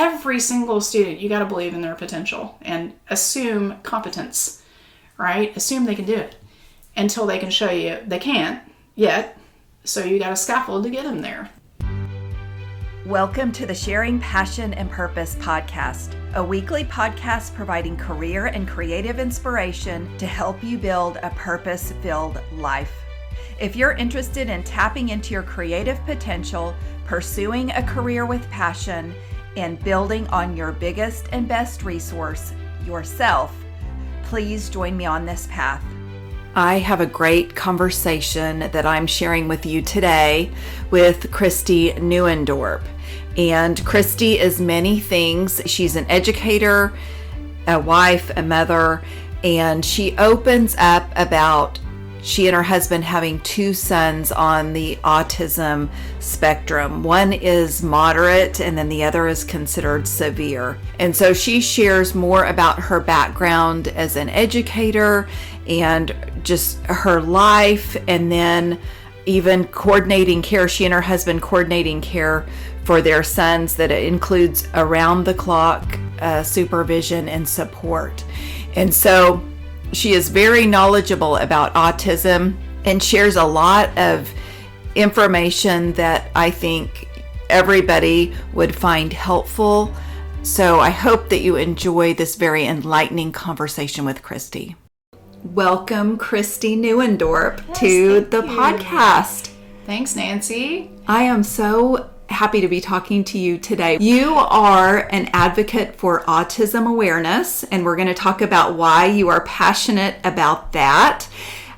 every single student, you got to believe in their potential and assume competence, right? Assume they can do it until they can show you they can't yet. So you got a scaffold to get them there. Welcome to the Sharing Passion and Purpose podcast, a weekly podcast providing career and creative inspiration to help you build a purpose-filled life. If you're interested in tapping into your creative potential, pursuing a career with passion, and building on your biggest and best resource, yourself, please join me on this path. I have a great conversation that I'm sharing with you today with Christi Newendorp. And Christi is many things. She's an educator, a wife, a mother, and she opens up about she and her husband having two sons on the autism spectrum. One is moderate and then the other is considered severe. And so she shares more about her background as an educator and just her life, and then even coordinating care. She and her husband coordinating care for their sons that includes around the clock supervision and support. And so she is very knowledgeable about autism and shares a lot of information that I think everybody would find helpful. So I hope that you enjoy this very enlightening conversation with Christi. Welcome, Christi Newendorp, to the podcast. Thanks, Nancy. I am so happy to be talking to you today. You are an advocate for autism awareness, and we're going to talk about why you are passionate about that.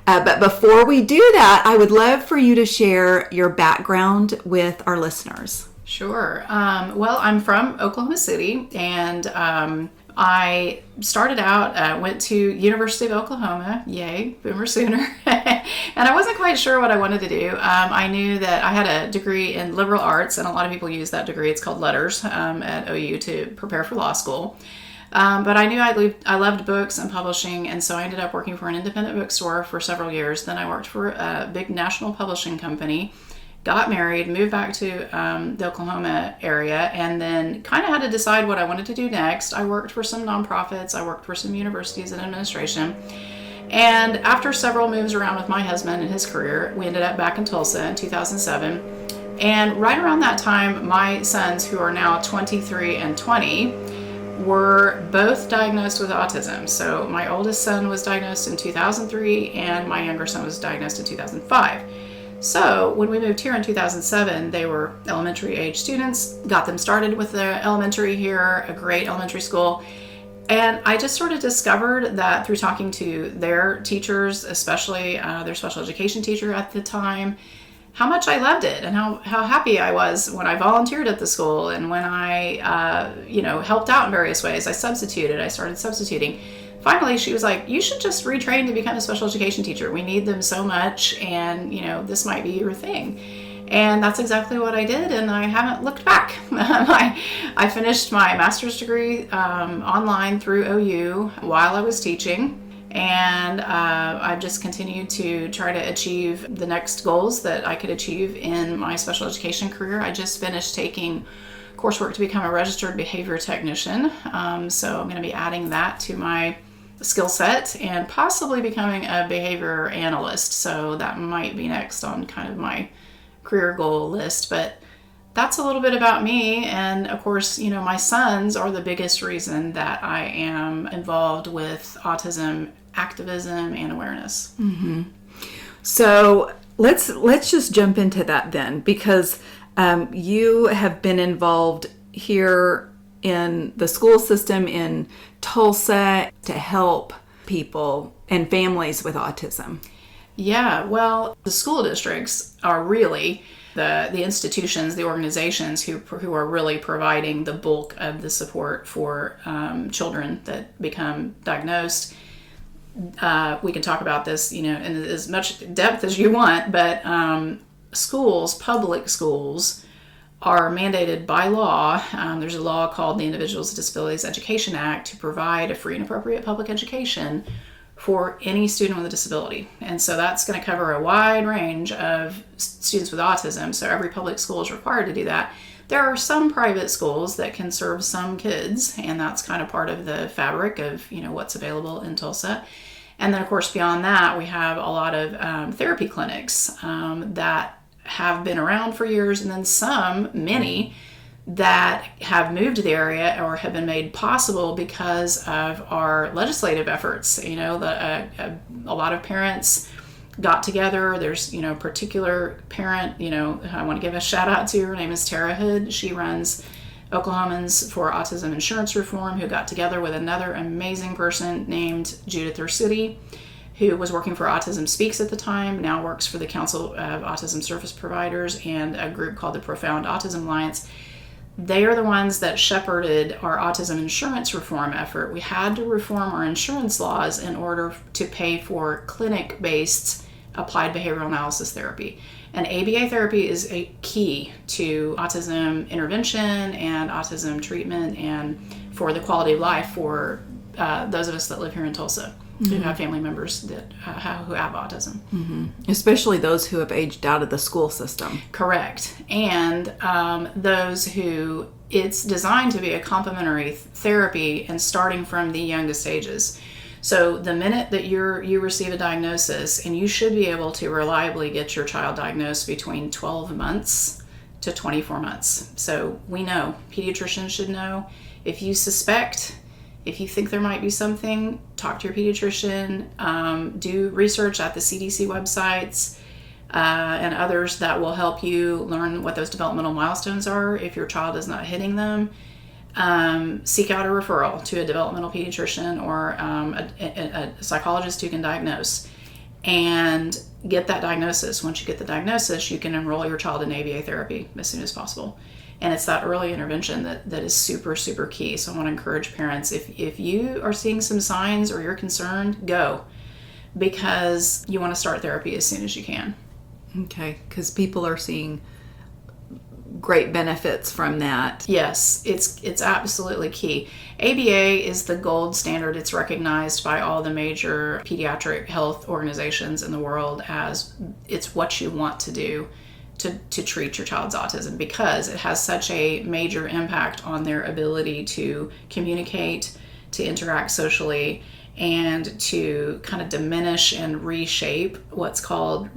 But before we do that, I would love for you to share your background with our listeners. Sure. Well, I'm from Oklahoma City, and I started out, went to University of Oklahoma, yay, Boomer Sooner, and I wasn't quite sure what I wanted to do. I knew that I had a degree in liberal arts, and a lot of people use that degree. It's called letters at OU to prepare for law school. But I knew I loved books and publishing, and so I ended up working for an independent bookstore for several years. Then I worked for a big national publishing company, got married, moved back to the Oklahoma area, and then kind of had to decide what I wanted to do next. I worked for some nonprofits, I worked for some universities in administration, and after several moves around with my husband and his career, we ended up back in Tulsa in 2007. And right around that time, my sons, who are now 23 and 20, were both diagnosed with autism. So my oldest son was diagnosed in 2003, and my younger son was diagnosed in 2005. So when we moved here in 2007, they were elementary age students, got them started with the elementary here, a great elementary school. And I just sort of discovered that through talking to their teachers, especially their special education teacher at the time, how much I loved it and how happy I was when I volunteered at the school and when I, helped out in various ways. I started substituting. Finally, she was like, you should just retrain to become a special education teacher. We need them so much, and, this might be your thing. And that's exactly what I did, and I haven't looked back. I finished my master's degree online through OU while I was teaching, and I've just continued to try to achieve the next goals that I could achieve in my special education career. I just finished taking coursework to become a registered behavior technician, so I'm going to be adding that to my skill set and possibly becoming a behavior analyst. So that might be next on kind of my career goal list. But that's a little bit about me. And of course, my sons are the biggest reason that I am involved with autism activism and awareness. Mm-hmm. So let's just jump into that then, because you have been involved here in the school system in Tulsa to help people and families with autism. Yeah, well, the school districts are really the institutions, the organizations who are really providing the bulk of the support for children that become diagnosed. We can talk about this, in as much depth as you want, but public schools are mandated by law. There's a law called the Individuals with Disabilities Education Act to provide a free and appropriate public education for any student with a disability. And so that's going to cover a wide range of students with autism. So every public school is required to do that. There are some private schools that can serve some kids, and that's kind of part of the fabric of, what's available in Tulsa. And then, of course, beyond that, we have a lot of therapy clinics that have been around for years, and then many, that have moved to the area or have been made possible because of our legislative efforts. A lot of parents got together. There's, particular parent, I want to give a shout out to. Her name is Tara Hood. She runs Oklahomans for Autism Insurance Reform, who got together with another amazing person named Judith Urcity, who was working for Autism Speaks at the time, now works for the Council of Autism Service Providers and a group called the Profound Autism Alliance. They are the ones that shepherded our autism insurance reform effort. We had to reform our insurance laws in order to pay for clinic-based applied behavioral analysis therapy. And ABA therapy is a key to autism intervention and autism treatment and for the quality of life for those of us that live here in Tulsa who have family members that who have autism. Especially those who have aged out of the school system. Correct. And those who it's designed to be a complementary therapy and starting from the youngest ages. So the minute that you receive a diagnosis, and you should be able to reliably get your child diagnosed between 12 months to 24 months. So we know, pediatricians should know, if you suspect, if you think there might be something, talk to your pediatrician, do research at the CDC websites and others that will help you learn what those developmental milestones are if your child is not hitting them. Seek out a referral to a developmental pediatrician or a psychologist who can diagnose and get that diagnosis. Once you get the diagnosis, you can enroll your child in ABA therapy as soon as possible. And it's that early intervention that is super, super key. So I want to encourage parents, if you are seeing some signs or you're concerned, go. Because you want to start therapy as soon as you can. Okay, because people are seeing great benefits from that. Yes, it's absolutely key. ABA is the gold standard. It's recognized by all the major pediatric health organizations in the world as it's what you want to do to treat your child's autism, because it has such a major impact on their ability to communicate, to interact socially, and to kind of diminish and reshape what's called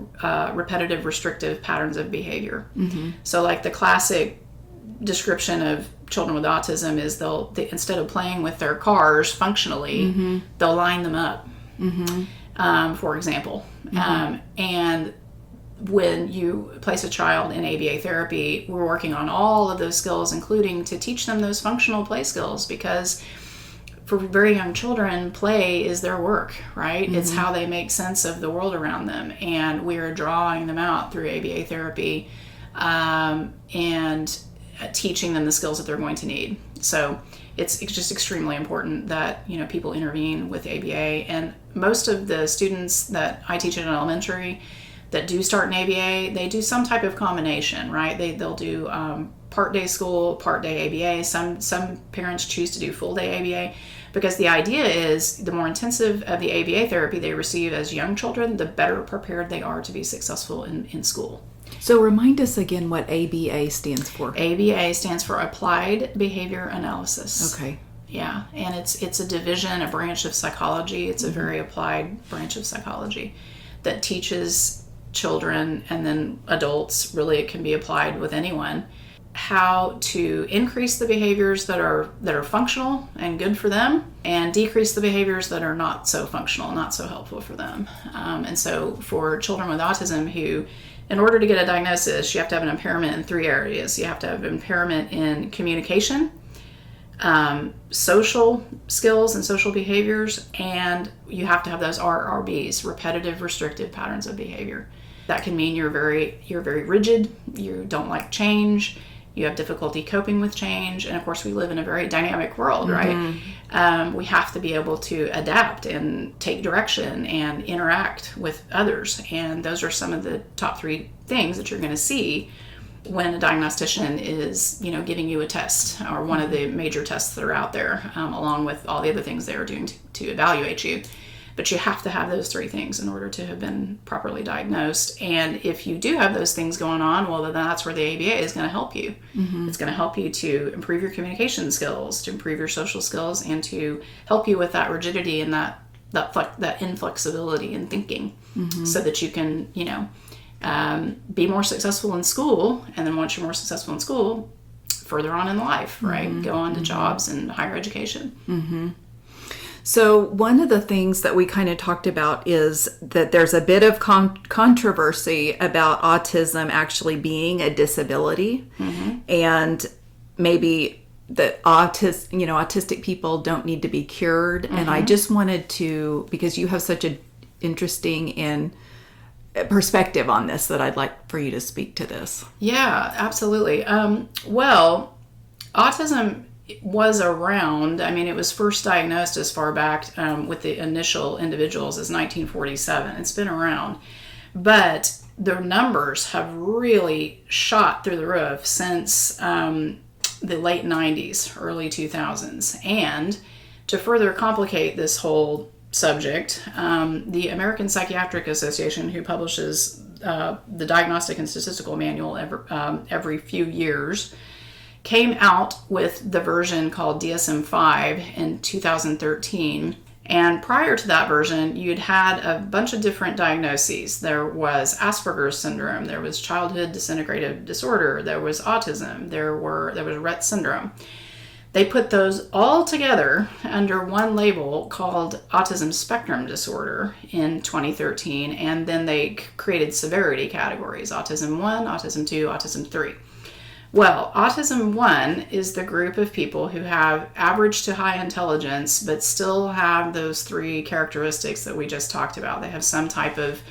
repetitive restrictive patterns of behavior. So like the classic description of children with autism is they instead of playing with their cars functionally, they'll line them up, for example. And when you place a child in ABA therapy, we're working on all of those skills, including to teach them those functional play skills, because for very young children, play is their work, right? It's how they make sense of the world around them. And we're drawing them out through ABA therapy and teaching them the skills that they're going to need. So it's just extremely important that, people intervene with ABA. And most of the students that I teach in elementary that do start in ABA, they do some type of combination, right? They'll do part day school, part day ABA. Some parents choose to do full day ABA, because the idea is the more intensive of the ABA therapy they receive as young children, the better prepared they are to be successful in school. So remind us again what ABA stands for. ABA stands for Applied Behavior Analysis. Okay. Yeah, and it's a division, a branch of psychology. It's a very applied branch of psychology that teaches children and then adults, really it can be applied with anyone, how to increase the behaviors that are functional and good for them, and decrease the behaviors that are not so functional, not so helpful for them. And so for children with autism who, in order to get a diagnosis, you have to have an impairment in 3 areas. You have to have impairment in communication, social skills and social behaviors, and you have to have those RRBs, repetitive restrictive patterns of behavior. That can mean you're very rigid, you don't like change, you have difficulty coping with change, and of course we live in a very dynamic world, right? We have to be able to adapt and take direction and interact with others, and those are some of the top 3 things that you're going to see when a diagnostician is, giving you a test, or one of the major tests that are out there, along with all the other things they are doing to evaluate you. But you have to have those three things in order to have been properly diagnosed. And if you do have those things going on, well, then that's where the ABA is going to help you. It's going to help you to improve your communication skills, to improve your social skills, and to help you with that rigidity and that inflexibility in thinking, so that you can, be more successful in school. And then once you're more successful in school, further on in life, right? Go on to jobs and higher education. So one of the things that we kind of talked about is that there's a bit of controversy about autism actually being a disability, and maybe that autistic people don't need to be cured. And I just wanted to, because you have such an interesting perspective on this, that I'd like for you to speak to this. Yeah, absolutely. Well, autism was around. I mean, it was first diagnosed as far back with the initial individuals as 1947. It's been around, but the numbers have really shot through the roof since the late 90s, early 2000s. And to further complicate this whole subject, the American Psychiatric Association, who publishes the Diagnostic and Statistical Manual every few years, came out with the version called DSM-5 in 2013. And prior to that version, you'd had a bunch of different diagnoses. There was Asperger's syndrome, there was childhood disintegrative disorder, there was autism, there was Rett syndrome. They put those all together under one label called autism spectrum disorder in 2013, and then they created severity categories: autism 1, autism 2, autism 3. Well, autism 1 is the group of people who have average to high intelligence, but still have those three characteristics that we just talked about. They have some type of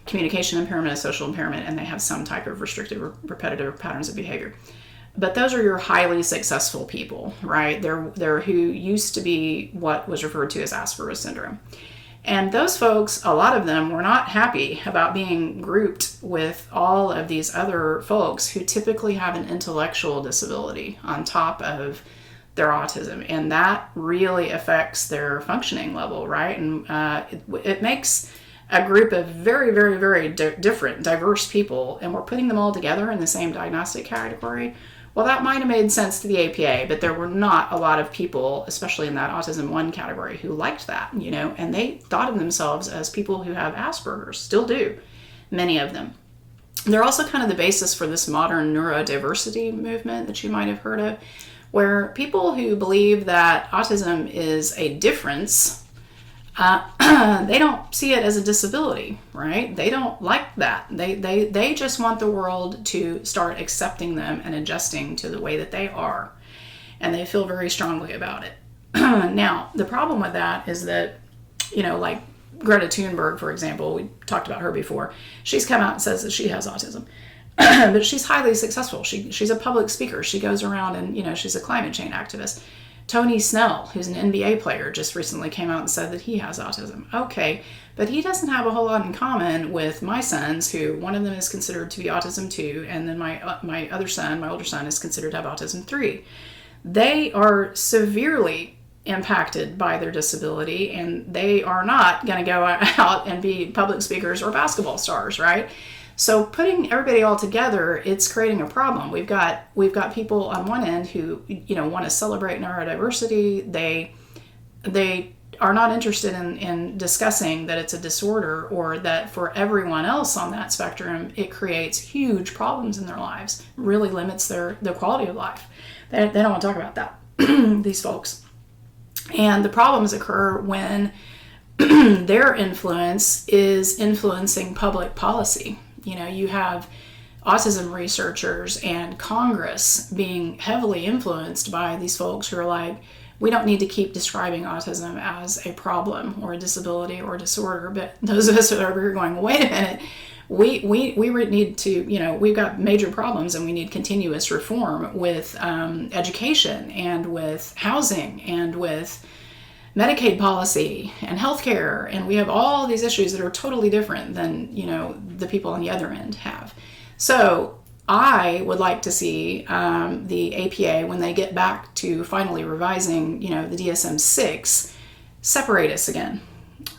communication impairment, a social impairment, and they have some type of restrictive, repetitive patterns of behavior. But those are your highly successful people, right? They're who used to be what was referred to as Asperger's syndrome. And those folks, a lot of them, were not happy about being grouped with all of these other folks who typically have an intellectual disability on top of their autism. And that really affects their functioning level, right? And it makes a group of very, very, very different, diverse people, and we're putting them all together in the same diagnostic category. Well, that might have made sense to the APA, but there were not a lot of people, especially in that autism 1 category, who liked that, and they thought of themselves as people who have Asperger's, still do, many of them. They're also kind of the basis for this modern neurodiversity movement that you might have heard of, where people who believe that autism is a difference, they don't see it as a disability, right? They don't like that. They just want the world to start accepting them and adjusting to the way that they are. And they feel very strongly about it. Now, the problem with that is that, like Greta Thunberg, for example, we talked about her before. She's come out and says that she has autism. But she's highly successful. She's a public speaker. She goes around and, she's a climate change activist. Tony Snell, who's an NBA player, just recently came out and said that he has autism. Okay, but he doesn't have a whole lot in common with my sons, who one of them is considered to be autism 2, and then my older son, is considered to have autism 3. They are severely impacted by their disability, and they are not going to go out and be public speakers or basketball stars, right? So putting everybody all together, it's creating a problem. We've got people on one end who, want to celebrate neurodiversity. They are not interested in discussing that it's a disorder, or that for everyone else on that spectrum, it creates huge problems in their lives, really limits their quality of life. They don't want to talk about that, these folks. And the problems occur when their influence is influencing public policy. You have autism researchers and Congress being heavily influenced by these folks who are like, we don't need to keep describing autism as a problem or a disability or disorder. But those of us who are over here going, wait a minute, we need to, we've got major problems, and we need continuous reform with education and with housing and with Medicaid policy and healthcare, and we have all these issues that are totally different than, the people on the other end have. So I would like to see the APA, when they get back to finally revising, the DSM-6, separate us again.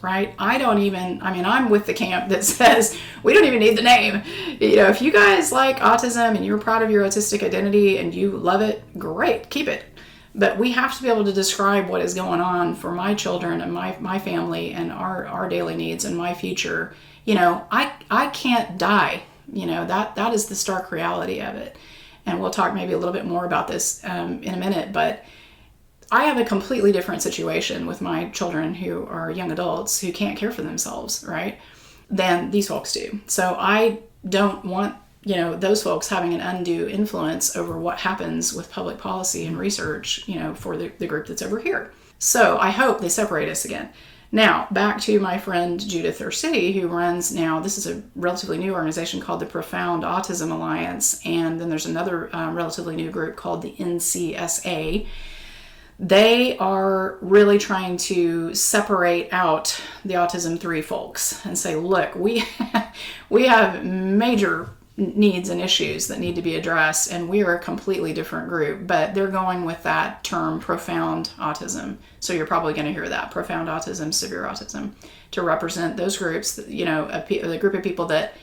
right? I'm with the camp that says we don't even need the name. If you guys like autism and you're proud of your autistic identity and you love it, great, keep it. But we have to be able to describe what is going on for my children and my family and our daily needs and my future. I can't die. That is the stark reality of it. And we'll talk maybe a little bit more about this in a minute, but I have a completely different situation with my children who are young adults who can't care for themselves, right, than these folks do. So I don't want, those folks having an undue influence over what happens with public policy and research, for the group that's over here. So I hope they separate us again. Now, back to my friend Judith Ursitti, who runs now, this is a relatively new organization called the Profound Autism Alliance, and then there's another relatively new group called the NCSA. They are really trying to separate out the Autism 3 folks and say, look, we have major needs and issues that need to be addressed, and we are a completely different group. But they're going with that term, profound autism. So you're probably going to hear that, profound autism, severe autism, to represent those groups, a group of people that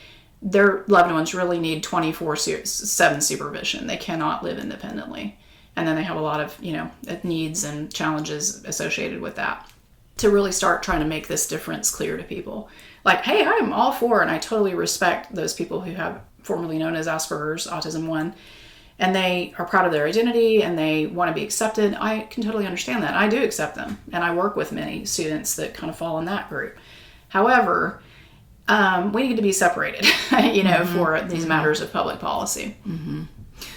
their loved ones really need 24/7 supervision. They cannot live independently. And then they have a lot of, needs and challenges associated with that. To really start trying to make this difference clear to people. Like, hey, I'm all for, and I totally respect those people who have formerly known as Asperger's, Autism 1, and they are proud of their identity and they want to be accepted. I can totally understand that. I do accept them. And I work with many students that kind of fall in that group. However, we need to be separated, for these matters of public policy. Mm-hmm.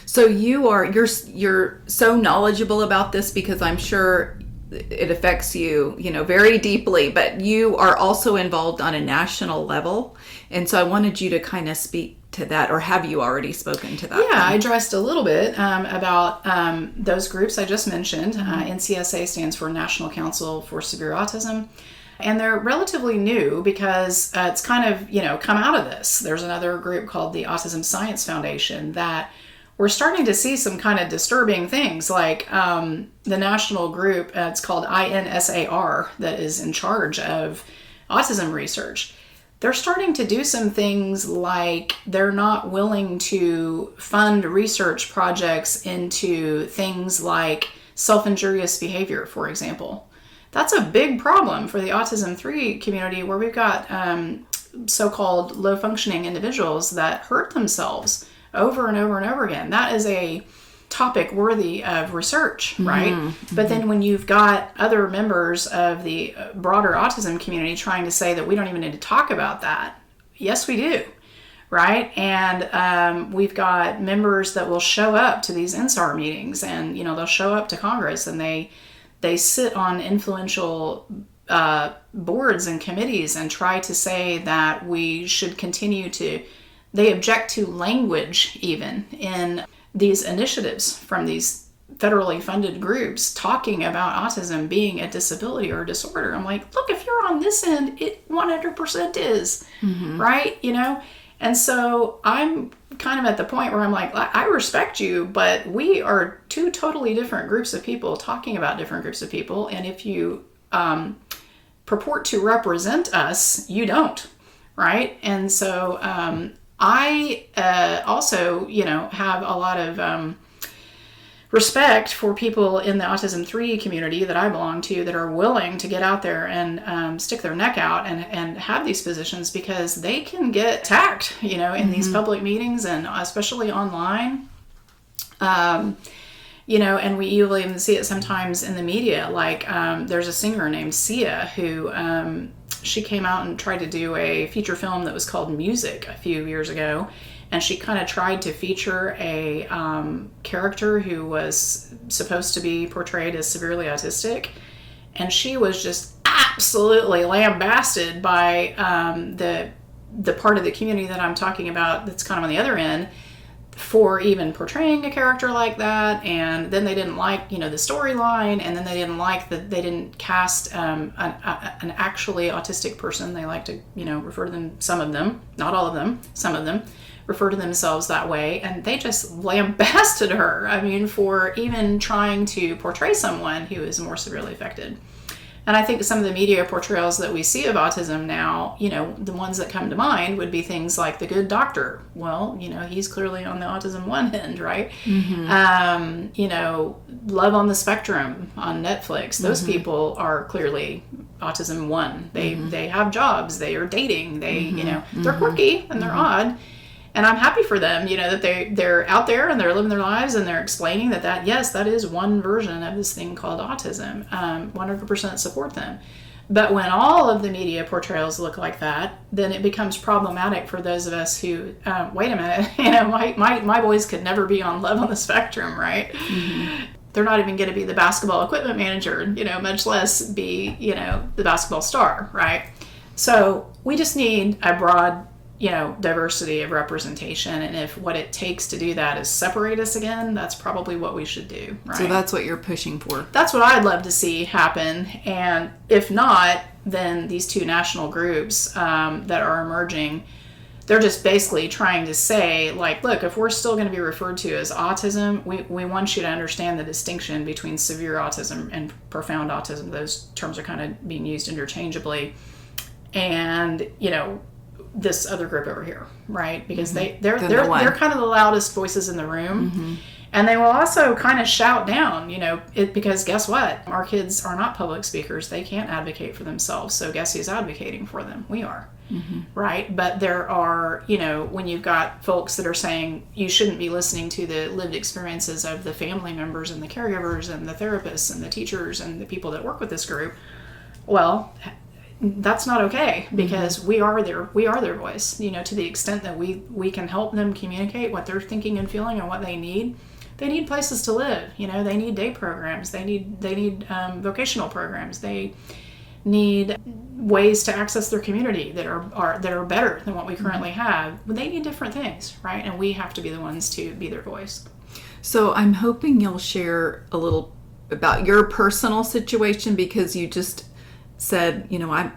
So you're so knowledgeable about this because I'm sure it affects you, very deeply, but you are also involved on a national level. And so I wanted you to kind of speak to that, or have you already spoken to that? Yeah, I addressed a little bit about those groups I just mentioned. NCSA stands for National Council for Severe Autism. And they're relatively new because it's kind of, come out of this. There's another group called the Autism Science Foundation that we're starting to see some kind of disturbing things, like the national group, it's called INSAR, that is in charge of autism research. They're starting to do some things like they're not willing to fund research projects into things like self-injurious behavior, for example. That's a big problem for the Autism 3 community, where we've got so-called low-functioning individuals that hurt themselves over and over and over again. That is a topic worthy of research, right? Mm-hmm. But then when you've got other members of the broader autism community trying to say that we don't even need to talk about that, yes, we do, right? And we've got members that will show up to these NSAR meetings, and they'll show up to Congress, and they sit on influential boards and committees and try to say that we should continue to. They object to language even in these initiatives from these federally funded groups talking about autism being a disability or a disorder. I'm like, look, if you're on this end, it 100% is, right? And so I'm kind of at the point where I'm like, I respect you, but we are two totally different groups of people talking about different groups of people. And if you purport to represent us, you don't, right? And so I also, have a lot of respect for people in the Autism 3 community that I belong to that are willing to get out there and stick their neck out and have these positions, because they can get attacked, in these public meetings, and especially online. And we even see it sometimes in the media. Like there's a singer named Sia who she came out and tried to do a feature film that was called Music a few years ago. And she kind of tried to feature a character who was supposed to be portrayed as severely autistic. And she was just absolutely lambasted by the part of the community that I'm talking about that's kind of on the other end for even portraying a character like that. And then they didn't like, the storyline. And then they didn't like that they didn't cast an actually autistic person. They like to, refer to them, some of them, not all of them, some of them, refer to themselves that way, and they just lambasted her, for even trying to portray someone who is more severely affected. And I think some of the media portrayals that we see of autism now, the ones that come to mind would be things like The Good Doctor. Well, he's clearly on the autism 1 end, right? Love on the Spectrum on Netflix. Those people are clearly autism 1. They have jobs, they are dating, they're quirky and they're odd. And I'm happy for them, that they're out there and they're living their lives and they're explaining that yes, that is one version of this thing called autism. 100% support them. But when all of the media portrayals look like that, then it becomes problematic for those of us who, wait a minute, my boys could never be on Love on the Spectrum, right? They're not even going to be the basketball equipment manager, much less be, the basketball star, right? So we just need a broad diversity of representation, and if what it takes to do that is separate us again, that's probably what we should do, right? So that's what you're pushing for. That's what I'd love to see happen, and if not, then these two national groups that are emerging, they're just basically trying to say, like, look, if we're still going to be referred to as autism, we want you to understand the distinction between severe autism and profound autism. Those terms are kind of being used interchangeably, and this other group over here, right? Because they're kind of the loudest voices in the room, and they will also kind of shout down, because guess what? Our kids are not public speakers; they can't advocate for themselves. So guess who's advocating for them? We are, right? But there are, when you've got folks that are saying you shouldn't be listening to the lived experiences of the family members and the caregivers and the therapists and the teachers and the people that work with this group, well, that's not okay, because we are their voice, to the extent that we can help them communicate what they're thinking and feeling and what they need. They need places to live, they need day programs, they need vocational programs, they need ways to access their community that are better than what we currently have. But they need different things, right? And we have to be the ones to be their voice. So I'm hoping you'll share a little about your personal situation, because you just said,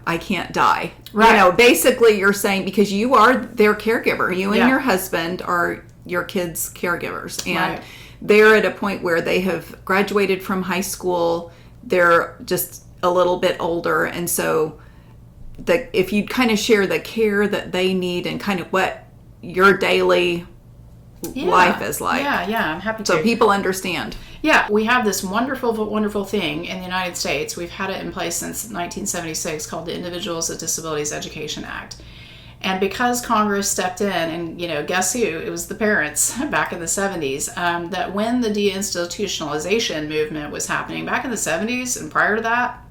I can't die. Right. Basically you're saying, because you are their caregiver, you and your husband are your kids' caregivers, and they're at a point where they have graduated from high school, they're just a little bit older, and so if you kind of share the care that they need and kind of what your daily life is like. Yeah, I'm happy to. So people understand. Yeah, we have this wonderful, wonderful thing in the United States. We've had it in place since 1976 called the Individuals with Disabilities Education Act. And because Congress stepped in, and guess who? It was the parents back in the 70s, that when the deinstitutionalization movement was happening back in the 70s and prior to that,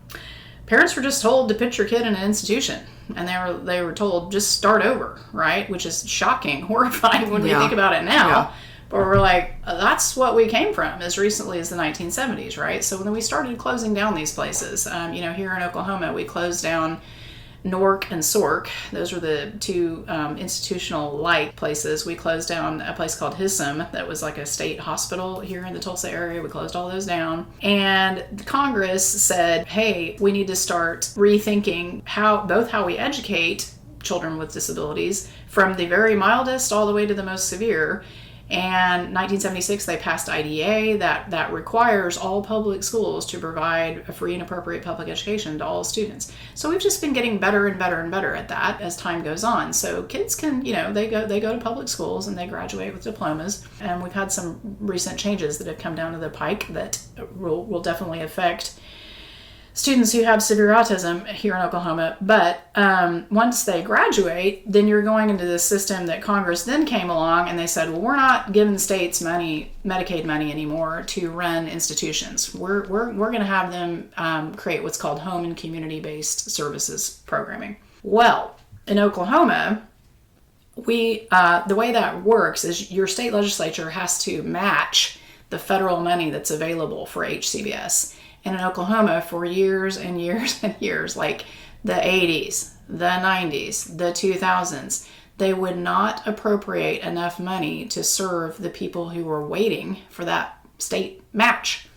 parents were just told to put your kid in an institution. And they were told, just start over, right? Which is shocking, horrifying when we think about it now. Yeah. But we're like, that's what we came from as recently as the 1970s, right? So when we started closing down these places, here in Oklahoma, we closed down NORC and SORC. Those were the two institutional-like places. We closed down a place called HISM that was like a state hospital here in the Tulsa area. We closed all those down. And Congress said, hey, we need to start rethinking how we educate children with disabilities, from the very mildest all the way to the most severe. And 1976, they passed IDA that requires all public schools to provide a free and appropriate public education to all students. So we've just been getting better and better and better at that as time goes on. So kids can, they go to public schools and they graduate with diplomas. And we've had some recent changes that have come down to the pike that will definitely affect students who have severe autism here in Oklahoma. But once they graduate, then you're going into this system that Congress then came along and they said, well, we're not giving states Medicaid money anymore to run institutions. We're going to have them create what's called home and community-based services programming. Well, in Oklahoma, the way that works is your state legislature has to match the federal money that's available for HCBS. And in Oklahoma, for years and years and years, like the 80s, the 90s, the 2000s, they would not appropriate enough money to serve the people who were waiting for that state match.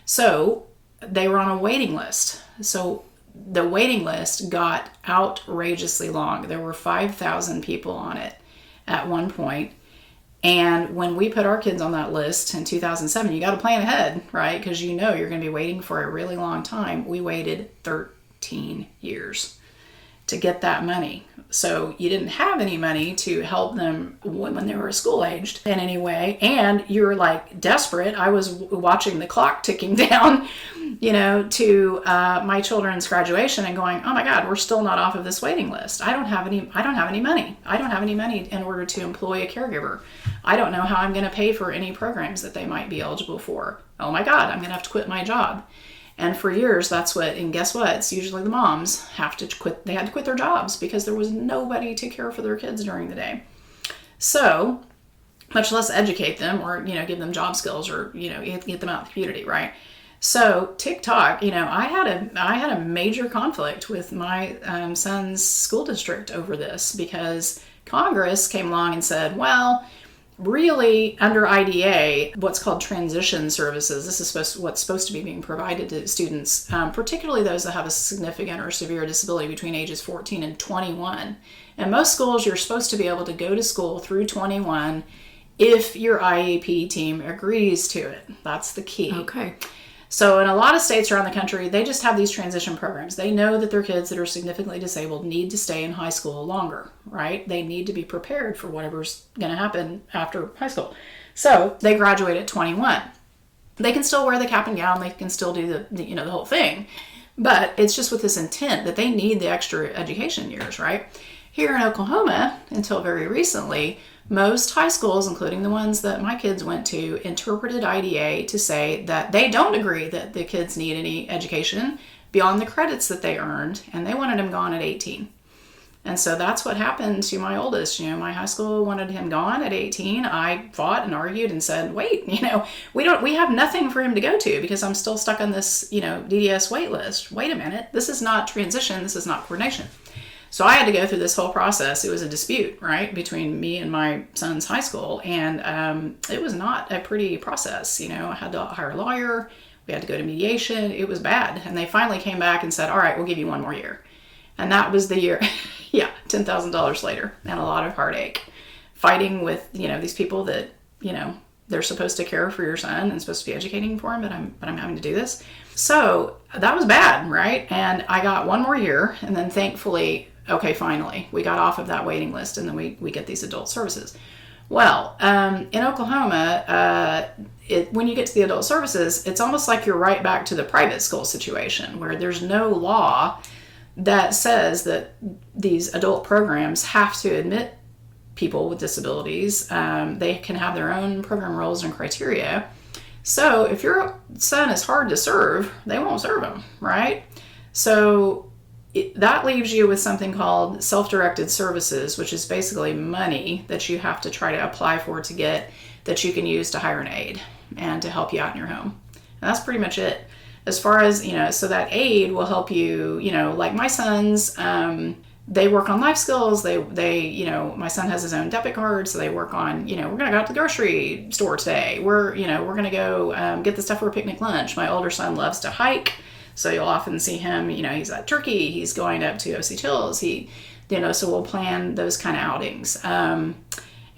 So they were on a waiting list. So the waiting list got outrageously long. There were 5,000 people on it at one point. And when we put our kids on that list in 2007, you got to plan ahead, right? Because you know you're going to be waiting for a really long time. We waited 13 years to get that money. So you didn't have any money to help them when they were school aged in any way. And you're like desperate. I was watching the clock ticking down, to my children's graduation and going, oh my God, we're still not off of this waiting list. I don't have any money. I don't have any money in order to employ a caregiver. I don't know how I'm going to pay for any programs that they might be eligible for. Oh my God, I'm going to have to quit my job. And for years, and guess what? It's usually the moms have to quit. They had to quit their jobs because there was nobody to care for their kids during the day. So, much less educate them or, give them job skills or, get them out in the community, right? So TikTok, I had a major conflict with my son's school district over this because Congress came along and said, well, really, under IDA, what's called transition services, this is what's supposed to be being provided to students, particularly those that have a significant or severe disability between ages 14 and 21. In most schools, you're supposed to be able to go to school through 21 if your IEP team agrees to it. That's the key. Okay. So in a lot of states around the country, they just have these transition programs. They know that their kids that are significantly disabled need to stay in high school longer, right? They need to be prepared for whatever's going to happen after high school. So they graduate at 21. They can still wear the cap and gown. They can still do the whole thing. But it's just with this intent that they need the extra education years, right? Here in Oklahoma, until very recently, most high schools, including the ones that my kids went to, interpreted IDA to say that they don't agree that the kids need any education beyond the credits that they earned, and they wanted him gone at 18. And so that's what happened to my oldest. My high school wanted him gone at 18. I fought and argued and said, wait, we have nothing for him to go to because I'm still stuck on this, DDS wait list. Wait a minute, this is not transition, this is not coordination. So I had to go through this whole process. It was a dispute, right, between me and my son's high school. And it was not a pretty process. I had to hire a lawyer. We had to go to mediation. It was bad. And they finally came back and said, all right, we'll give you one more year. And that was the year, $10,000 later and a lot of heartache. Fighting with, these people that, they're supposed to care for your son and supposed to be educating for him, but I'm having to do this. So that was bad, right? And I got one more year, and then thankfully, okay, finally, we got off of that waiting list, and then we get these adult services. Well, in Oklahoma, when you get to the adult services, it's almost like you're right back to the private school situation where there's no law that says that these adult programs have to admit people with disabilities. They can have their own program rules and criteria. So if your son is hard to serve, they won't serve him, right? So that leaves you with something called self-directed services, which is basically money that you have to try to apply for to get that you can use to hire an aide and to help you out in your home. And that's pretty much it. As far as, so that aide will help you, like my sons, they work on life skills. They my son has his own debit card, so they work on, we're going to go out to the grocery store today. We're going to go get the stuff for a picnic lunch. My older son loves to hike, so you'll often see him, he's at Turkey, he's going up to Osage Hills. So we'll plan those kind of outings.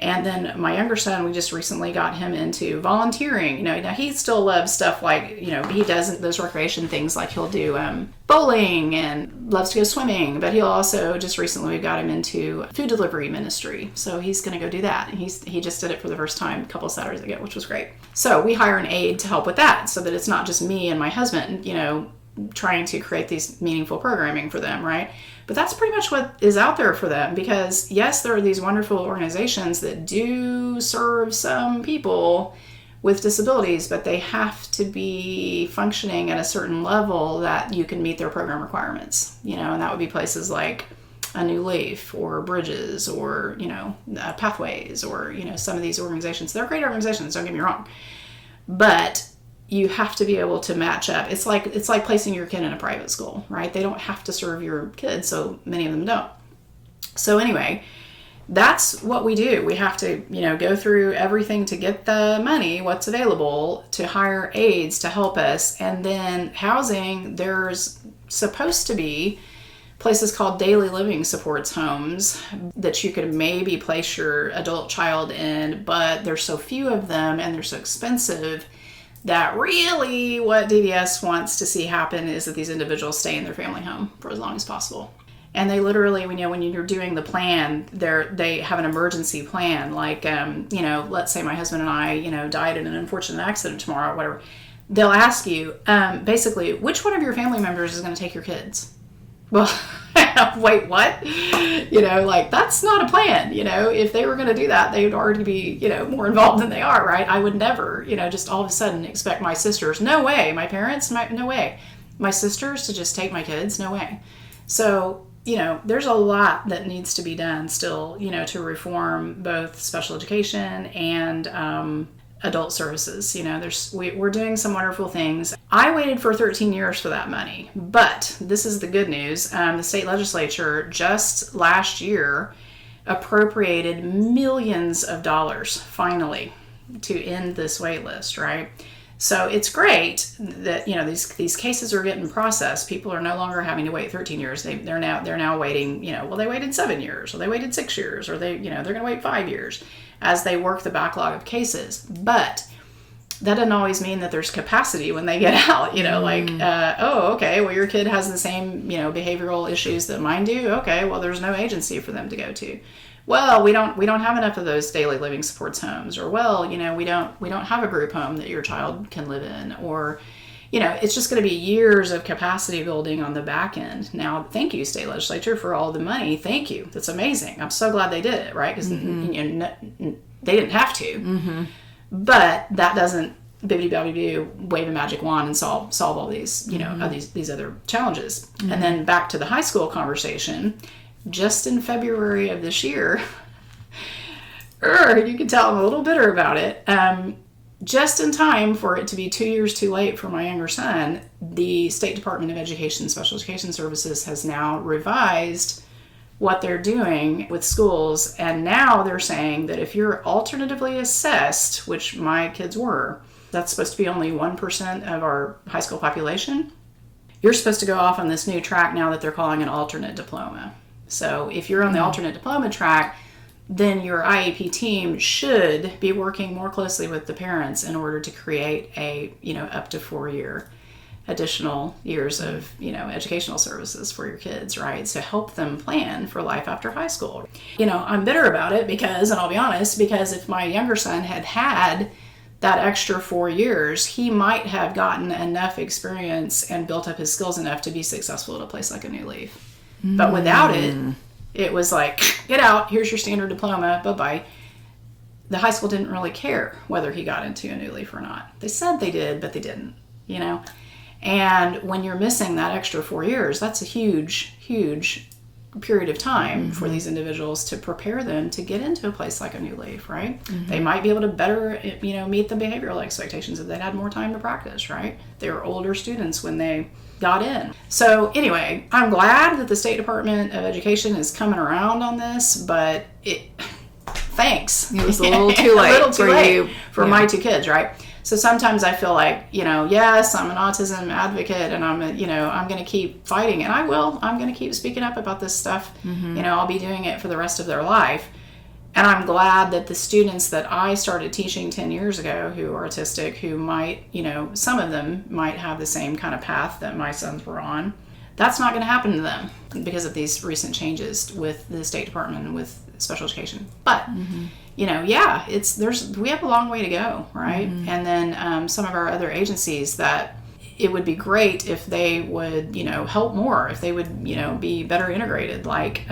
And then my younger son, we just recently got him into volunteering. Now he still loves stuff like, he does those recreation things like he'll do bowling and loves to go swimming. But he'll also, just recently, we got him into food delivery ministry. So he's going to go do that. And he just did it for the first time a couple of Saturdays ago, which was great. So we hire an aide to help with that so that it's not just me and my husband, trying to create these meaningful programming for them, right? But that's pretty much what is out there for them because, yes, there are these wonderful organizations that do serve some people with disabilities, but they have to be functioning at a certain level that you can meet their program requirements, and that would be places like A New Leaf or Bridges or, Pathways or, some of these organizations. They're great organizations, don't get me wrong. But you have to be able to match up. It's like placing your kid in a private school, right? They don't have to serve your kids, so many of them don't. So anyway, that's what we do. We have to, go through everything to get the money, what's available, to hire aides to help us. And then housing, there's supposed to be places called daily living supports homes that you could maybe place your adult child in, but there's so few of them and they're so expensive that really what DDS wants to see happen is that these individuals stay in their family home for as long as possible. And they literally, when you're doing the plan, they have an emergency plan. Like, let's say my husband and I, died in an unfortunate accident tomorrow or whatever. They'll ask you, basically, which one of your family members is going to take your kids? Well, wait, what? That's not a plan. If they were going to do that, they would already be, more involved than they are, right? I would never, just all of a sudden expect my sisters, no way. My parents, no way. My sisters to just take my kids, no way. So, there's a lot that needs to be done still, to reform both special education and adult services. We're doing some wonderful things. I waited for 13 years for that money, but this is the good news. The state legislature just last year appropriated millions of dollars finally to end this wait list, right? So it's great that these cases are getting processed. People are no longer having to wait 13 years. They're now waiting. They waited 7 years, or they waited 6 years, or they're going to wait 5 years as they work the backlog of cases. But that doesn't always mean that there's capacity when they get out. Okay, well your kid has the same behavioral issues that mine do. Okay, well there's no agency for them to go to. Well, we don't have enough of those daily living supports homes, or we don't have a group home that your child can live in, or it's just going to be years of capacity building on the back end. Now, thank you, state legislature, for all the money. Thank you. That's amazing. I'm so glad they did it, right? Because they didn't have to, but that doesn't wave a magic wand and solve all these these other challenges. And then back to the high school conversation. Just in February of this year, you can tell I'm a little bitter about it. Just in time for it to be 2 years too late for my younger son, the State Department of Education Special Education Services has now revised what they're doing with schools. And now they're saying that if you're alternatively assessed, which my kids were, that's supposed to be only 1% of our high school population. You're supposed to go off on this new track now that they're calling an alternate diploma. So if you're on the alternate diploma track, then your IEP team should be working more closely with the parents in order to create a, up to 4-year additional years of, educational services for your kids, right? So help them plan for life after high school. I'm bitter about it because if my younger son had that extra 4 years, he might have gotten enough experience and built up his skills enough to be successful at a place like a New Leaf. But without it, it was like, get out, here's your standard diploma, bye-bye. The high school didn't really care whether he got into a New Leaf or not. They said they did, but they didn't, And when you're missing that extra 4 years, that's a huge, huge period of time for these individuals to prepare them to get into a place like a New Leaf, right? They might be able to better, meet the behavioral expectations if they'd had more time to practice, right? They were older students when they got in. So anyway, I'm glad that the State Department of Education is coming around on this, but thanks. It was a little too late for my two kids, right? So sometimes I feel like, yes, I'm an autism advocate and I'm going to keep fighting, and I will. I'm going to keep speaking up about this stuff. I'll be doing it for the rest of their life. And I'm glad that the students that I started teaching 10 years ago who are autistic, who might, some of them might have the same kind of path that my sons were on. That's not going to happen to them because of these recent changes with the State Department and with special education. But, we have a long way to go, right? And then some of our other agencies that it would be great if they would, help more, if they would, be better integrated, like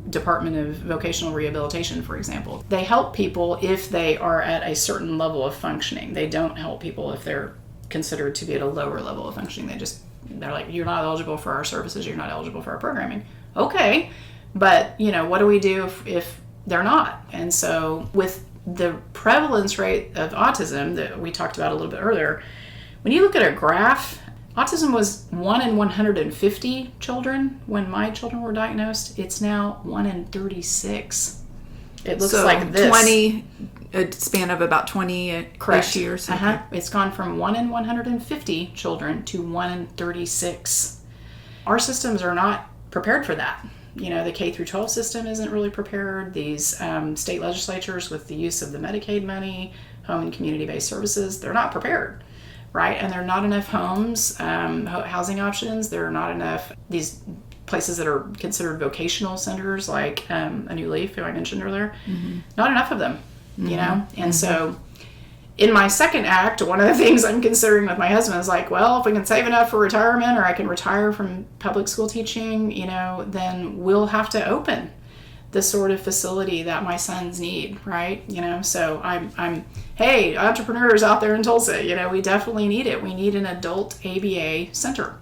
Department of Vocational Rehabilitation, for example. They help people if they are at a certain level of functioning. They don't help people if they're considered to be at a lower level of functioning. They're like, you're not eligible for our services, you're not eligible for our programming. Okay, but, what do we do if they're not? And so with the prevalence rate of autism that we talked about a little bit earlier, when you look at a graph, autism was 1 in 150 children when my children were diagnosed. It's now 1 in 36. It looks like this. 20, a span of about 20-ish years. It's gone from 1 in 150 children to 1 in 36. Our systems are not prepared for that. The K through 12 system isn't really prepared. These state legislatures with the use of the Medicaid money, home and community-based services, they're not prepared, right? And there are not enough homes, housing options. There are not enough, these places that are considered vocational centers, like a New Leaf, who I mentioned earlier, not enough of them, And so in my second act, one of the things I'm considering with my husband is like, well, if we can save enough for retirement, or I can retire from public school teaching, then we'll have to open the sort of facility that my sons need, right? So hey, entrepreneurs out there in Tulsa, we definitely need it. We need an adult ABA center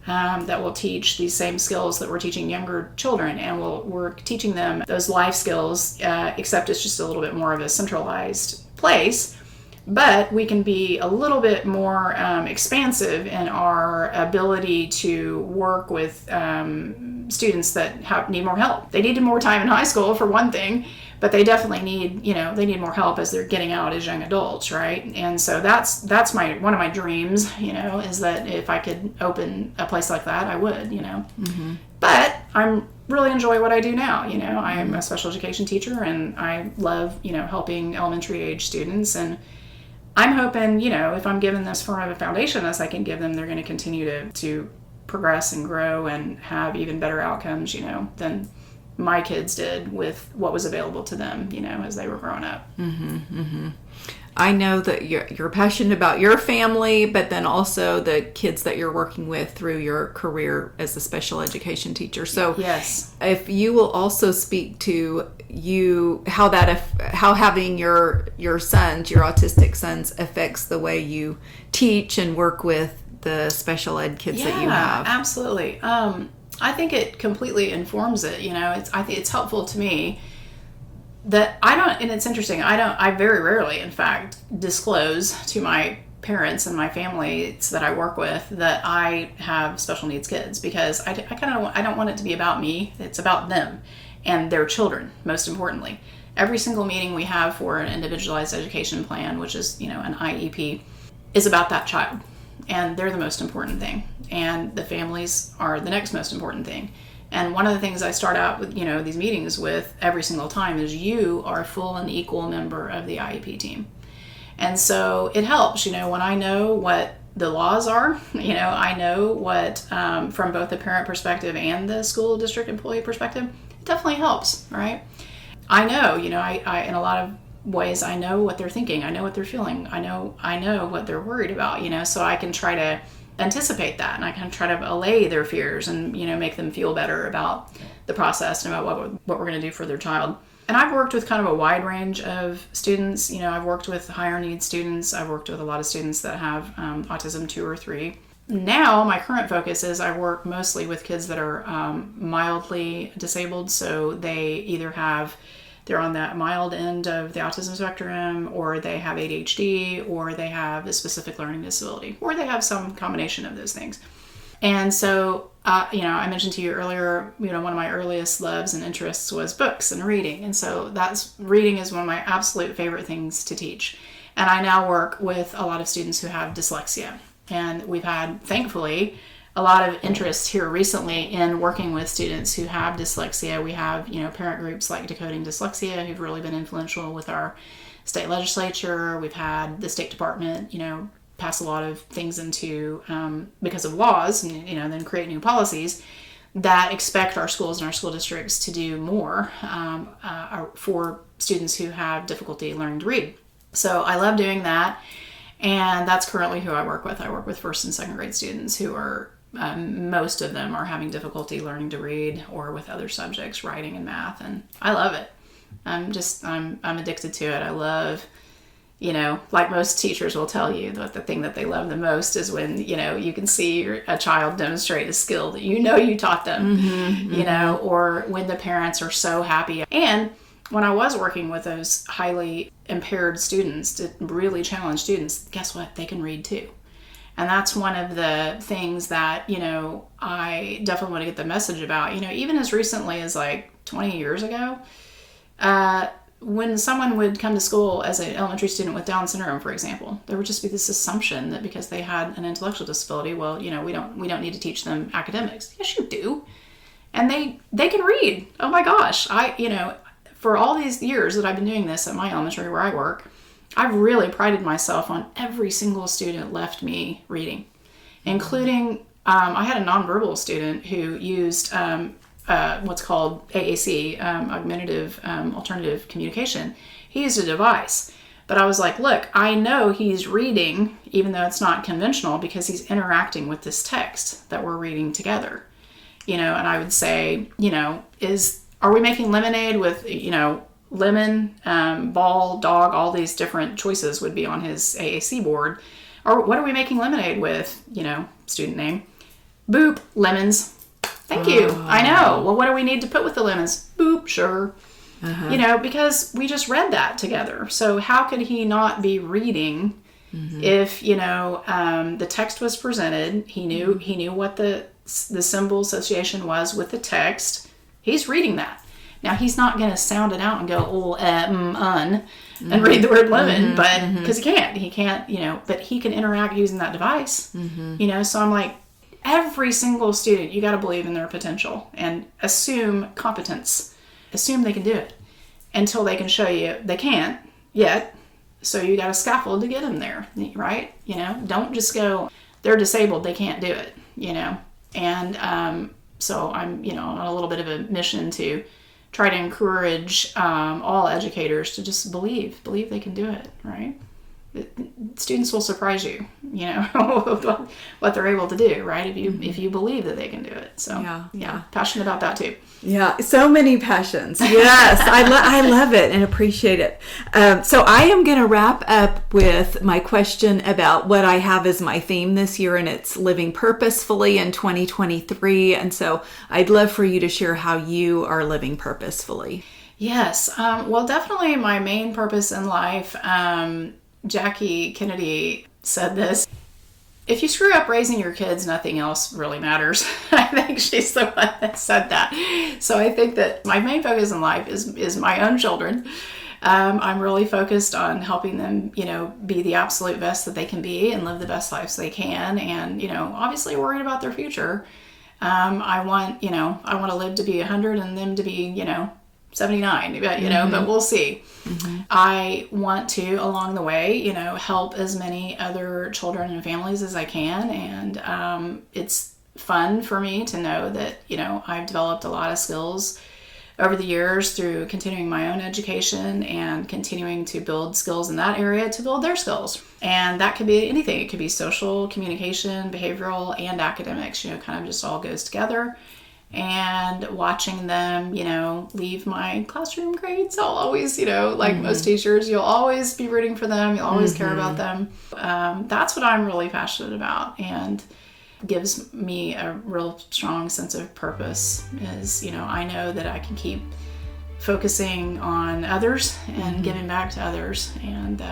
that will teach these same skills that we're teaching younger children, and we're teaching them those life skills, except it's just a little bit more of a centralized place. But we can be a little bit more expansive in our ability to work with students that need more help. They needed more time in high school, for one thing, but they definitely need, they need more help as they're getting out as young adults, right? And so that's one of my dreams, is that if I could open a place like that, I would, But I'm really enjoy what I do now. I am a special education teacher, and I love, helping elementary age students. And I'm hoping, if I'm given this firm of a foundation as I can give them, they're going to continue to progress and grow and have even better outcomes, than my kids did with what was available to them, as they were growing up. I know that you're passionate about your family, but then also the kids that you're working with through your career as a special education teacher. So yes, if you will also speak to how having your sons, your autistic sons, affects the way you teach and work with the special ed kids that you have. Yeah, absolutely. I think it completely informs it. I think it's helpful to me that and it's interesting, I very rarely, in fact, disclose to my parents and my families that I work with that I have special needs kids, because I don't want it to be about me. It's about them and their children, most importantly. Every single meeting we have for an individualized education plan, which is, an IEP, is about that child. And they're the most important thing. And the families are the next most important thing. And one of the things I start out with, these meetings with every single time is you are a full and equal member of the IEP team. And so it helps, when I know what the laws are, I know what, from both the parent perspective and the school district employee perspective, it definitely helps, right? I know, I in a lot of ways, I know what they're thinking. I know what they're feeling. I know what they're worried about, so I can try to anticipate that, and I can try to allay their fears and, make them feel better about the process and about what we're going to do for their child. And I've worked with kind of a wide range of students. I've worked with higher needs students. I've worked with a lot of students that have autism 2 or 3. Now, my current focus is I work mostly with kids that are mildly disabled. So they're on that mild end of the autism spectrum, or they have ADHD, or they have a specific learning disability, or they have some combination of those things. And so, I mentioned to you earlier, one of my earliest loves and interests was books and reading. And so reading is one of my absolute favorite things to teach. And I now work with a lot of students who have dyslexia. And we've had, thankfully, a lot of interest here recently in working with students who have dyslexia. We have, parent groups like Decoding Dyslexia who've really been influential with our state legislature. We've had the State Department, pass a lot of things into, because of laws, and, then create new policies that expect our schools and our school districts to do more for students who have difficulty learning to read. So I love doing that. And that's currently who I work with. I work with first and second grade students who are, most of them are having difficulty learning to read, or with other subjects, writing and math. And I love it. I'm addicted to it. I love, like most teachers will tell you, that the thing that they love the most is when, you can see a child demonstrate a skill that you taught them, or when the parents are so happy. And when I was working with those highly impaired students, to really challenge students, guess what? They can read too. And that's one of the things that, I definitely want to get the message about. Even as recently as like 20 years ago, when someone would come to school as an elementary student with Down syndrome, for example, there would just be this assumption that because they had an intellectual disability, well, we don't need to teach them academics. Yes, you do. And they can read. Oh my gosh. For all these years that I've been doing this at my elementary where I work, I've really prided myself on every single student left me reading, including I had a nonverbal student who used what's called AAC, augmentative alternative communication. He used a device. But I was like, look, I know he's reading, even though it's not conventional, because he's interacting with this text that we're reading together. And I would say, are we making lemonade with, lemon, ball, dog, all these different choices would be on his AAC board. Or what are we making lemonade with? Student name. Boop, lemons. Thank you. I know. Well, what do we need to put with the lemons? Boop, sugar. Because we just read that together. So how could he not be reading if, the text was presented, he knew what the symbol association was with the text. He's reading that. Now, he's not going to sound it out and go, and read the word lemon, but because he can't, but he can interact using that device, so I'm like, every single student, you got to believe in their potential and assume competence, assume they can do it until they can show you they can't yet. So you got a scaffold to get them there, right? Don't just go, they're disabled, they can't do it, and so I'm, on a little bit of a mission to try to encourage all educators to just believe they can do it, right? Students will surprise you, what they're able to do, right? If you believe that they can do it. So yeah, passionate about that too. Yeah, so many passions. Yes, I love it and appreciate it. So I am going to wrap up with my question about what I have as my theme this year, and it's living purposefully in 2023. And so I'd love for you to share how you are living purposefully. Yes, well, definitely my main purpose in life. Jackie Kennedy said this: if you screw up raising your kids, nothing else really matters. I think she's the one that said that. So I think that my main focus in life is my own children. I'm really focused on helping them, be the absolute best that they can be and live the best lives they can. And, obviously worried about their future. I want to live to be 100 and them to be, 79, but we'll see. I want to, along the way, help as many other children and families as I can. And it's fun for me to know that, I've developed a lot of skills over the years through continuing my own education and continuing to build skills in that area to build their skills. And that could be anything. It could be social, communication, behavioral, and academics, kind of just all goes together. And watching them, leave my classroom grades, I'll always, like most teachers, you'll always be rooting for them. You'll always care about them. That's what I'm really passionate about, and gives me a real strong sense of purpose is, I know that I can keep focusing on others and giving back to others, and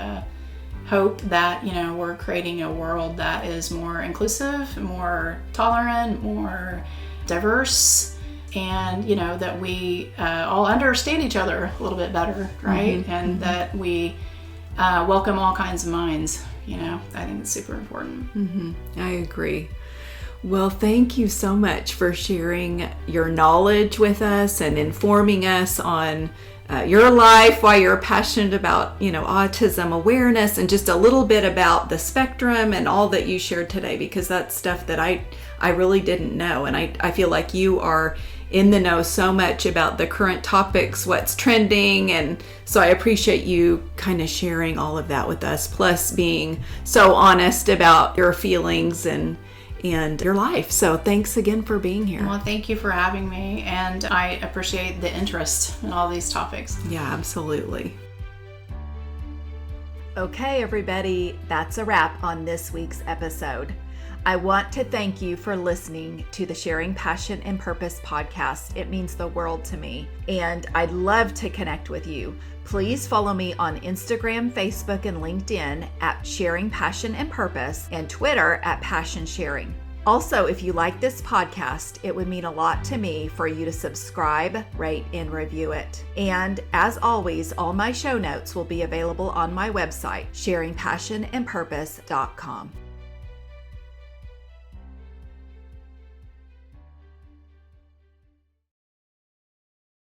hope that, we're creating a world that is more inclusive, more tolerant, more diverse, and that we all understand each other a little bit better, right? And that we welcome all kinds of minds. I think it's super important. I agree. Well, thank you so much for sharing your knowledge with us and informing us on your life, why you're passionate about, autism awareness, and just a little bit about the spectrum and all that you shared today, because that's stuff that I really didn't know. And I feel like you are in the know so much about the current topics, what's trending. And so I appreciate you kind of sharing all of that with us, plus being so honest about your feelings and your life. So thanks again for being here. Well, thank you for having me. And I appreciate the interest in all these topics. Yeah, absolutely. Okay, everybody, that's a wrap on this week's episode. I want to thank you for listening to the Sharing Passion and Purpose podcast. It means the world to me, and I'd love to connect with you. Please follow me on Instagram, Facebook, and LinkedIn at Sharing Passion and Purpose, and Twitter at Passion Sharing. Also, if you like this podcast, it would mean a lot to me for you to subscribe, rate, and review it. And as always, all my show notes will be available on my website, sharingpassionandpurpose.com.